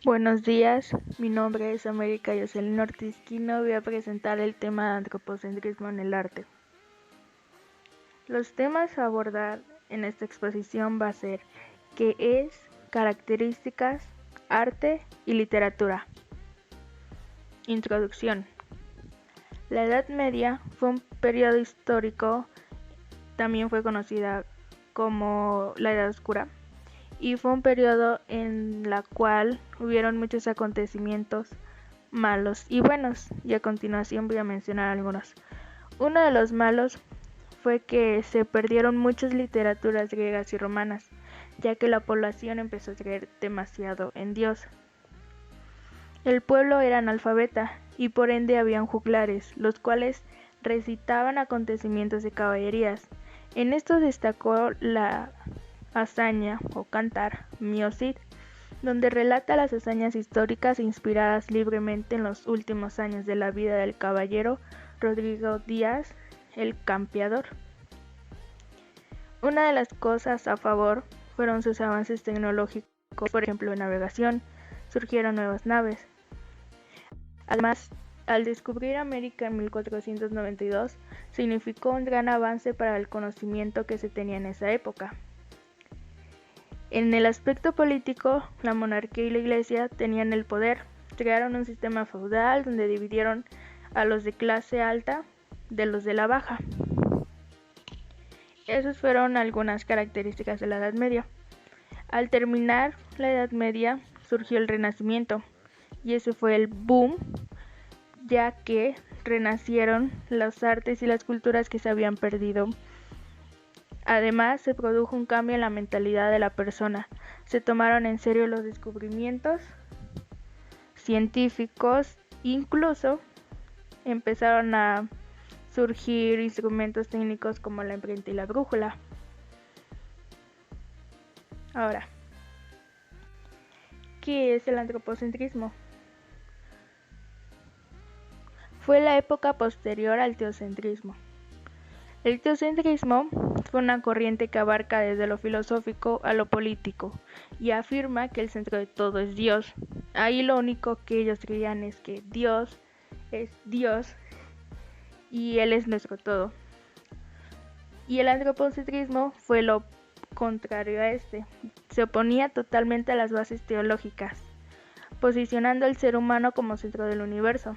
Buenos días, mi nombre es América Yoselin Ortiz Quino. Voy a presentar el tema de antropocentrismo en el arte. Los temas a abordar en esta exposición va a ser qué es, características, arte y literatura. Introducción. La Edad Media fue un periodo histórico, también fue conocida como la Edad Oscura, y fue un periodo en la cual hubieron muchos acontecimientos malos y buenos, y a continuación voy a mencionar algunos. Uno de los malos fue que se perdieron muchas literaturas griegas y romanas, ya que la población empezó a creer demasiado en Dios. El pueblo era analfabeta y por ende habían juglares, los cuales recitaban acontecimientos de caballerías. En esto destacó la hazaña o cantar Mio Cid, donde relata las hazañas históricas inspiradas libremente en los últimos años de la vida del caballero Rodrigo Díaz el Campeador. Una de las cosas a favor fueron sus avances tecnológicos, por ejemplo en navegación, surgieron nuevas naves. Además, al descubrir América en 1492, significó un gran avance para el conocimiento que se tenía en esa época. En el aspecto político, la monarquía y la iglesia tenían el poder. Crearon un sistema feudal donde dividieron a los de clase alta de los de la baja. Esas fueron algunas características de la Edad Media. Al terminar la Edad Media surgió el Renacimiento, y ese fue el boom, ya que renacieron las artes y las culturas que se habían perdido. Además, se produjo un cambio en la mentalidad de la persona. Se tomaron en serio los descubrimientos científicos, incluso empezaron a surgir instrumentos técnicos como la imprenta y la brújula. Ahora, ¿qué es el antropocentrismo? Fue la época posterior al teocentrismo. El teocentrismo fue una corriente que abarca desde lo filosófico a lo político y afirma que el centro de todo es Dios. Ahí lo único que ellos creían es que Dios es Dios y Él es nuestro todo. Y el antropocentrismo fue lo contrario a este. Se oponía totalmente a las bases teológicas, posicionando al ser humano como centro del universo,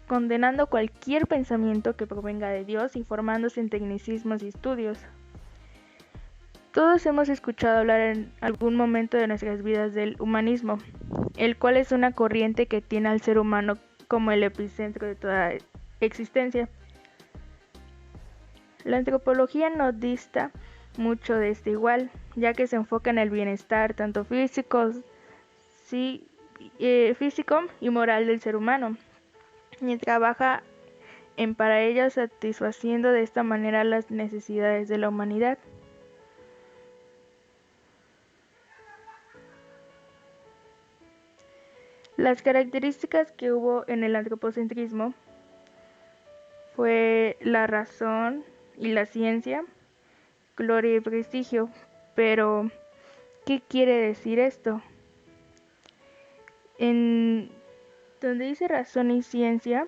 condenando cualquier pensamiento que provenga de Dios y formándose en tecnicismos y estudios. Todos hemos escuchado hablar en algún momento de nuestras vidas del humanismo, el cual es una corriente que tiene al ser humano como el epicentro de toda existencia. La antropología no dista mucho de este igual, ya que se enfoca en el bienestar tanto físico y moral del ser humano, y trabaja en para ello satisfaciendo de esta manera las necesidades de la humanidad. Las características que hubo en el antropocentrismo fue la razón y la ciencia, gloria y prestigio. Pero, ¿qué quiere decir esto? En donde dice razón y ciencia,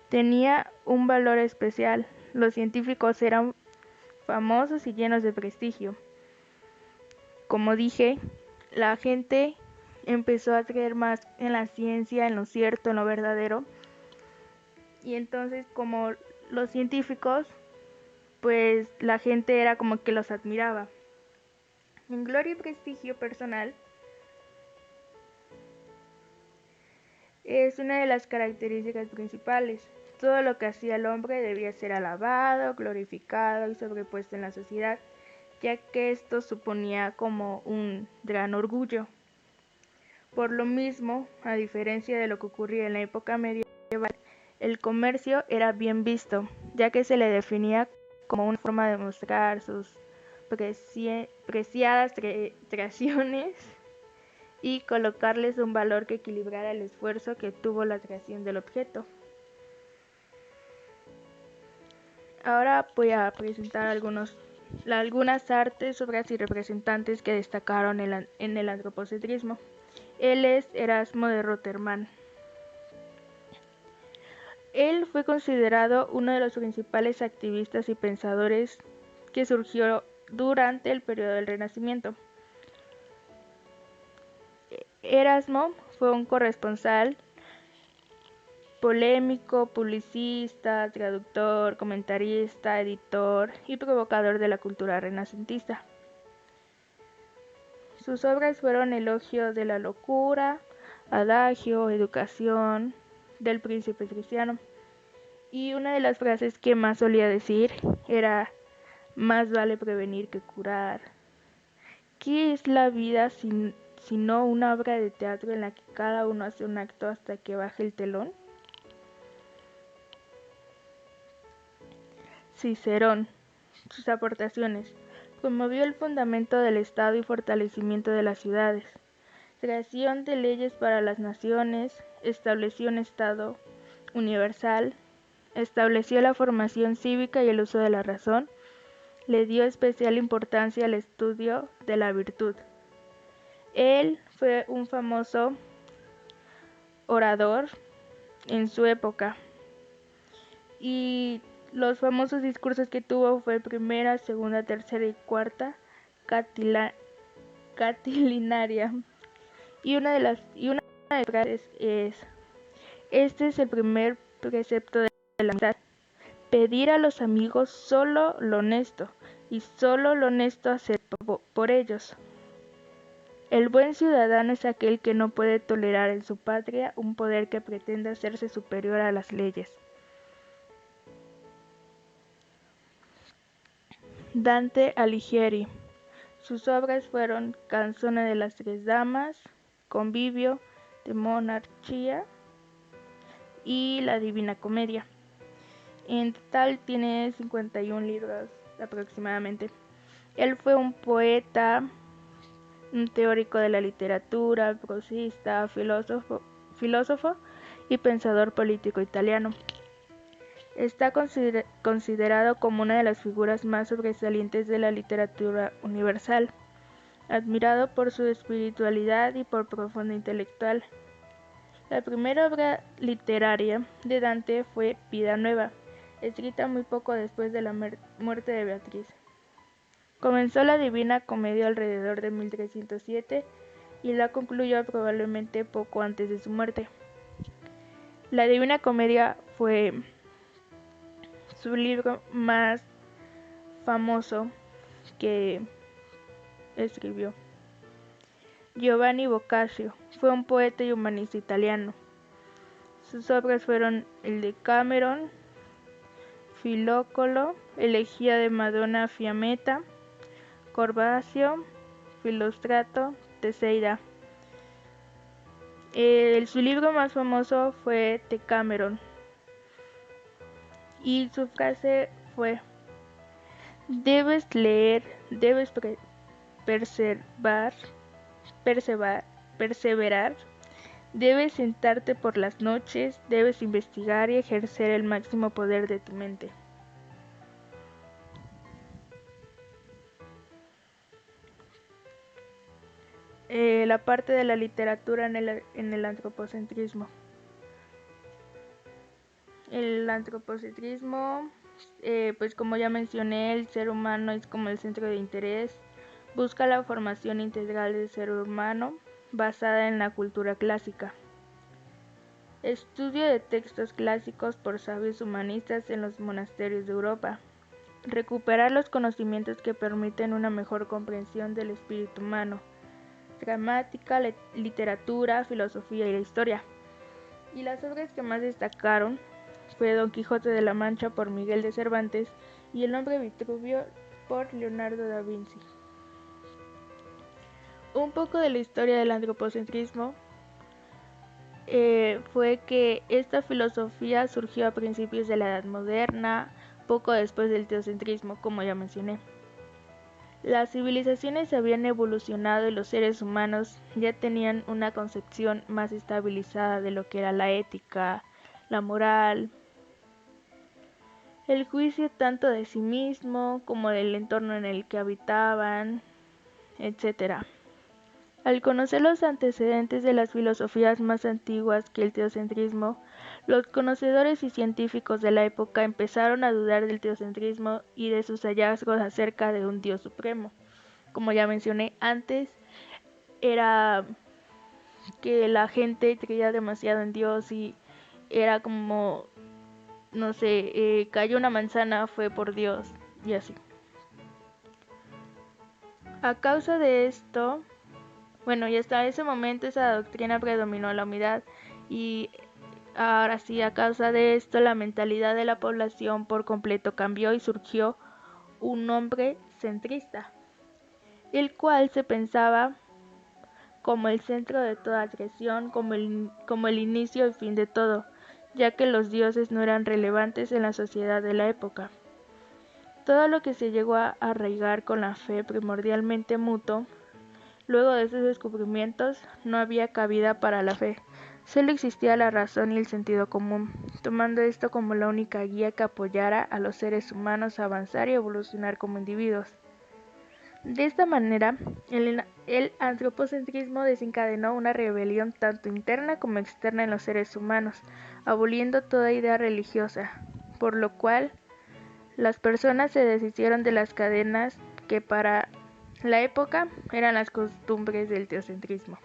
tenía un valor especial. Los científicos eran famosos y llenos de prestigio. Como dije, la gente empezó a creer más en la ciencia, en lo cierto, en lo verdadero. Y entonces, como los científicos, pues la gente era como que los admiraba. En gloria y prestigio personal es una de las características principales. Todo lo que hacía el hombre debía ser alabado, glorificado y sobrepuesto en la sociedad, ya que esto suponía como un gran orgullo. Por lo mismo, a diferencia de lo que ocurría en la época medieval, el comercio era bien visto, ya que se le definía como una forma de mostrar sus preciadas creaciones y colocarles un valor que equilibrara el esfuerzo que tuvo la creación del objeto. Ahora voy a presentar algunas artes, obras y representantes que destacaron en el antropocentrismo. Él es Erasmo de Rotterdam. Él fue considerado uno de los principales activistas y pensadores que surgió durante el periodo del Renacimiento. Erasmo fue un corresponsal, polémico, publicista, traductor, comentarista, editor y provocador de la cultura renacentista. Sus obras fueron Elogio de la locura, Adagio, Educación, del príncipe cristiano. Y una de las frases que más solía decir era: más vale prevenir que curar. ¿Qué es la vida sino una obra de teatro en la que cada uno hace un acto hasta que baje el telón? Cicerón. Sus aportaciones. Promovió el fundamento del Estado y fortalecimiento de las ciudades. Creación de leyes para las naciones. Estableció un Estado universal. Estableció la formación cívica y el uso de la razón. Le dio especial importancia al estudio de la virtud. Él fue un famoso orador en su época y los famosos discursos que tuvo fue primera, segunda, tercera y cuarta catilinaria. Y una de las frases es: este es el primer precepto de la amistad, pedir a los amigos solo lo honesto y solo lo honesto hacer por ellos. El buen ciudadano es aquel que no puede tolerar en su patria un poder que pretenda hacerse superior a las leyes. Dante Alighieri. Sus obras fueron Canzone de las Tres Damas, Convivio, de Monarchía y La Divina Comedia. En total tiene 51 libros aproximadamente. Él fue un poeta, un teórico de la literatura, prosista, filósofo y pensador político italiano. Está considerado como una de las figuras más sobresalientes de la literatura universal, admirado por su espiritualidad y por profundo intelectual. La primera obra literaria de Dante fue Vida Nueva, escrita muy poco después de la muerte de Beatriz. Comenzó la Divina Comedia alrededor de 1307 y la concluyó probablemente poco antes de su muerte. La Divina Comedia fue su libro más famoso que escribió. Giovanni Boccaccio fue un poeta y humanista italiano. Sus obras fueron el Decameron, Filocolo, Elegía de Madonna Fiammetta, Corbacio, Filostrato, Teseida. Su libro más famoso fue Decameron y su frase fue: debes leer, debes perseverar, debes sentarte por las noches, debes investigar y ejercer el máximo poder de tu mente. La parte de la literatura en el antropocentrismo. El antropocentrismo, pues como ya mencioné, el ser humano es como el centro de interés. Busca la formación integral del ser humano basada en la cultura clásica. Estudio de textos clásicos por sabios humanistas en los monasterios de Europa. Recuperar los conocimientos que permiten una mejor comprensión del espíritu humano. Gramática, literatura, filosofía y la historia. Y las obras que más destacaron fue Don Quijote de la Mancha por Miguel de Cervantes y El hombre Vitruvio por Leonardo da Vinci. Un poco de la historia del antropocentrismo fue que esta filosofía surgió a principios de la Edad Moderna, poco después del teocentrismo, como ya mencioné. Las civilizaciones habían evolucionado y los seres humanos ya tenían una concepción más estabilizada de lo que era la ética, la moral, el juicio tanto de sí mismo como del entorno en el que habitaban, etc. Al conocer los antecedentes de las filosofías más antiguas que el teocentrismo, los conocedores y científicos de la época empezaron a dudar del teocentrismo y de sus hallazgos acerca de un Dios supremo. Como ya mencioné antes, era que la gente creía demasiado en Dios y era como, no sé, cayó una manzana, fue por Dios y así. A causa de esto, bueno, y hasta ese momento esa doctrina predominó la unidad y ahora sí, a causa de esto la mentalidad de la población por completo cambió y surgió un hombre centrista, el cual se pensaba como el centro de toda creación, como el inicio y fin de todo, ya que los dioses no eran relevantes en la sociedad de la época. Todo lo que se llegó a arraigar con la fe primordialmente mutuo. Luego de esos descubrimientos, no había cabida para la fe, solo existía la razón y el sentido común, tomando esto como la única guía que apoyara a los seres humanos a avanzar y evolucionar como individuos. De esta manera, el antropocentrismo desencadenó una rebelión tanto interna como externa en los seres humanos, aboliendo toda idea religiosa, por lo cual las personas se deshicieron de las cadenas que para la época eran las costumbres del teocentrismo.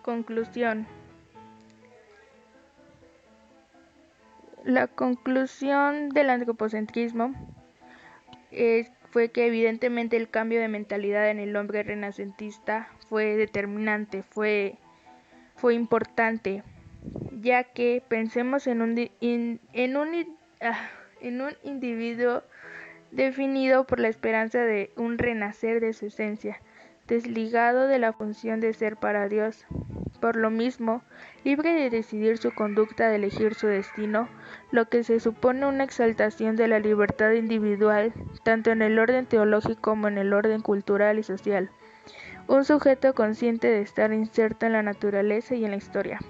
Conclusión. La conclusión del antropocentrismo fue que evidentemente el cambio de mentalidad en el hombre renacentista fue determinante, fue importante, ya que pensemos en un individuo definido por la esperanza de un renacer de su esencia, desligado de la función de ser para Dios. Por lo mismo, libre de decidir su conducta, de elegir su destino, lo que se supone una exaltación de la libertad individual, tanto en el orden teológico como en el orden cultural y social. Un sujeto consciente de estar inserto en la naturaleza y en la historia.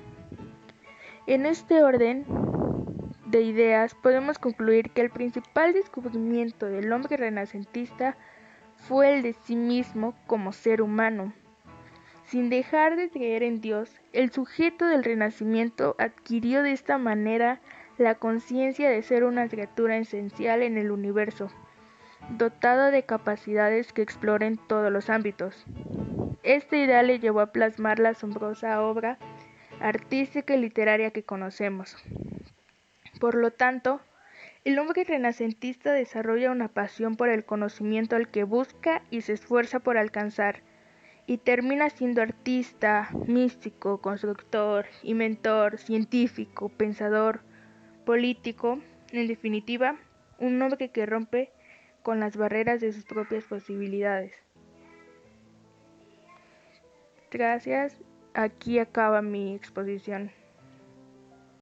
En este orden de ideas podemos concluir que el principal descubrimiento del hombre renacentista fue el de sí mismo como ser humano. Sin dejar de creer en Dios, el sujeto del Renacimiento adquirió de esta manera la conciencia de ser una criatura esencial en el universo, dotado de capacidades que exploren todos los ámbitos. Esta idea le llevó a plasmar la asombrosa obra artística y literaria que conocemos. Por lo tanto, el hombre renacentista desarrolla una pasión por el conocimiento al que busca y se esfuerza por alcanzar, y termina siendo artista, místico, constructor, inventor, científico, pensador, político, en definitiva, un hombre que rompe con las barreras de sus propias posibilidades. Gracias, aquí acaba mi exposición.